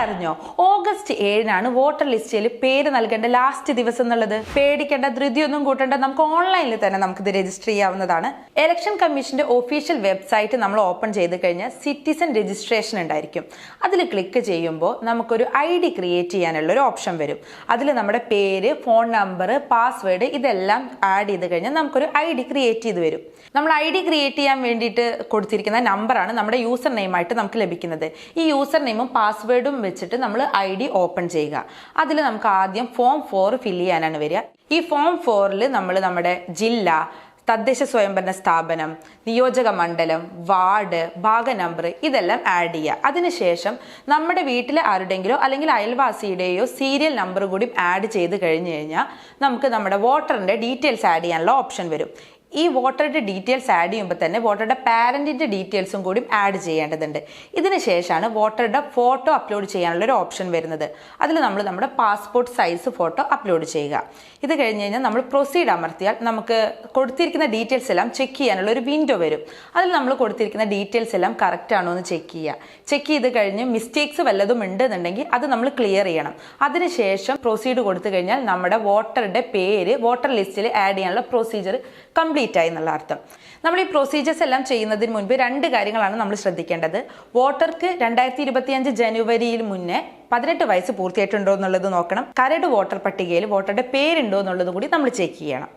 അറിഞ്ഞോ August 7 voter ലിസ്റ്റിൽ പേര് നൽകേണ്ട ലാസ്റ്റ് ദിവസം എന്നുള്ളത്? പേടിക്കേണ്ട, ധൃതിയൊന്നും കൂട്ടേണ്ട, നമുക്ക് ഓൺലൈനിൽ തന്നെ നമുക്കിത് രജിസ്റ്റർ ചെയ്യാവുന്നതാണ്. ഇലക്ഷൻ കമ്മീഷന്റെ ഒഫീഷ്യൽ വെബ്സൈറ്റ് നമ്മൾ ഓപ്പൺ ചെയ്ത് കഴിഞ്ഞാൽ സിറ്റിസൺ രജിസ്ട്രേഷൻ ഉണ്ടായിരിക്കും. അതിൽ ക്ലിക്ക് ചെയ്യുമ്പോൾ നമുക്കൊരു ID ക്രിയേറ്റ് ചെയ്യാനുള്ള ഒരു ഓപ്ഷൻ വരും. അതിൽ നമ്മുടെ പേര്, ഫോൺ നമ്പർ, പാസ്വേഡ് ഇതെല്ലാം ആഡ് ചെയ്ത് കഴിഞ്ഞാൽ നമുക്കൊരു ID ക്രിയേറ്റ് ചെയ്ത് വരും. നമ്മൾ ID ക്രിയേറ്റ് ചെയ്യാൻ വേണ്ടിയിട്ട് കൊടുത്തിരിക്കുന്ന നമ്പറാണ് നമ്മുടെ യൂസർ നെയിമായിട്ട് നമുക്ക് ലഭിക്കുന്നത്. ഈ യൂസർ നെയിമും പാസ്വേഡും വെച്ചിട്ട് നമ്മൾ ID ഓപ്പൺ ചെയ്യുക. അതിൽ നമുക്ക് ആദ്യം ഫോം 4 ഫില്ല് ചെയ്യാനാണ് വരിക. ഈ ഫോം 4ൽ നമ്മൾ നമ്മുടെ ജില്ല, തദ്ദേശ സ്വയംഭരണ സ്ഥാപനം, നിയോജക മണ്ഡലം, വാർഡ്, ഭാഗ നമ്പർ ഇതെല്ലാം ആഡ് ചെയ്യുക. അതിനുശേഷം നമ്മുടെ വീട്ടിലെ ആരുടെങ്കിലോ അല്ലെങ്കിൽ അയൽവാസിയുടെയോ സീരിയൽ നമ്പർ കൂടി ആഡ് ചെയ്ത് കഴിഞ്ഞ് കഴിഞ്ഞാൽ നമുക്ക് നമ്മുടെ വോട്ടറിൻ്റെ ഡീറ്റെയിൽസ് ആഡ് ചെയ്യാനുള്ള ഓപ്ഷൻ വരും. ഈ വോട്ടറുടെ ഡീറ്റെയിൽസ് ആഡ് ചെയ്യുമ്പോൾ തന്നെ വോട്ടറുടെ പാരൻറ്റിൻ്റെ ഡീറ്റെയിൽസും കൂടി ആഡ് ചെയ്യേണ്ടതുണ്ട്. ഇതിന് ശേഷമാണ് വോട്ടറുടെ ഫോട്ടോ അപ്ലോഡ് ചെയ്യാനുള്ളൊരു ഓപ്ഷൻ വരുന്നത്. അതിൽ നമ്മൾ നമ്മുടെ പാസ്പോർട്ട് സൈസ് ഫോട്ടോ അപ്ലോഡ് ചെയ്യുക. ഇത് കഴിഞ്ഞ് കഴിഞ്ഞാൽ നമ്മൾ പ്രൊസീഡ് അമർത്തിയാൽ നമുക്ക് കൊടുത്തിരിക്കുന്ന ഡീറ്റെയിൽസ് എല്ലാം ചെക്ക് ചെയ്യാനുള്ള ഒരു വിൻഡോ വരും. അതിൽ നമ്മൾ കൊടുത്തിരിക്കുന്ന ഡീറ്റെയിൽസ് എല്ലാം കറക്റ്റ് ആണോ എന്ന് ചെക്ക് ചെയ്യുക. ചെക്ക് ചെയ്ത് കഴിഞ്ഞ് മിസ്റ്റേക്സ് വല്ലതും ഉണ്ടെന്നുണ്ടെങ്കിൽ അത് നമ്മൾ ക്ലിയർ ചെയ്യണം. അതിനുശേഷം പ്രൊസീഡ് കൊടുത്തു കഴിഞ്ഞാൽ നമ്മുടെ വോട്ടറുടെ പേര് വോട്ടർ ലിസ്റ്റിൽ ആഡ് ചെയ്യാനുള്ള പ്രൊസീജിയർ കംപ്ലീറ്റ് ആയി എന്നുള്ള അർത്ഥം. നമ്മൾ ഈ പ്രൊസീജിയേഴ്സ് എല്ലാം ചെയ്യുന്നതിന് മുൻപ് 2 കാര്യങ്ങളാണ് നമ്മൾ ശ്രദ്ധിക്കേണ്ടത്. വോട്ടർക്ക് 2025 ജനുവരിയിൽ മുന്നേ 18 വയസ്സ് പൂർത്തിയായിട്ടുണ്ടോ എന്നുള്ളത് നോക്കണം. കരട് വോട്ടർ പട്ടികയിൽ വോട്ടറുടെ പേരുണ്ടോ എന്നുള്ളത് കൂടി നമ്മൾ ചെക്ക് ചെയ്യണം.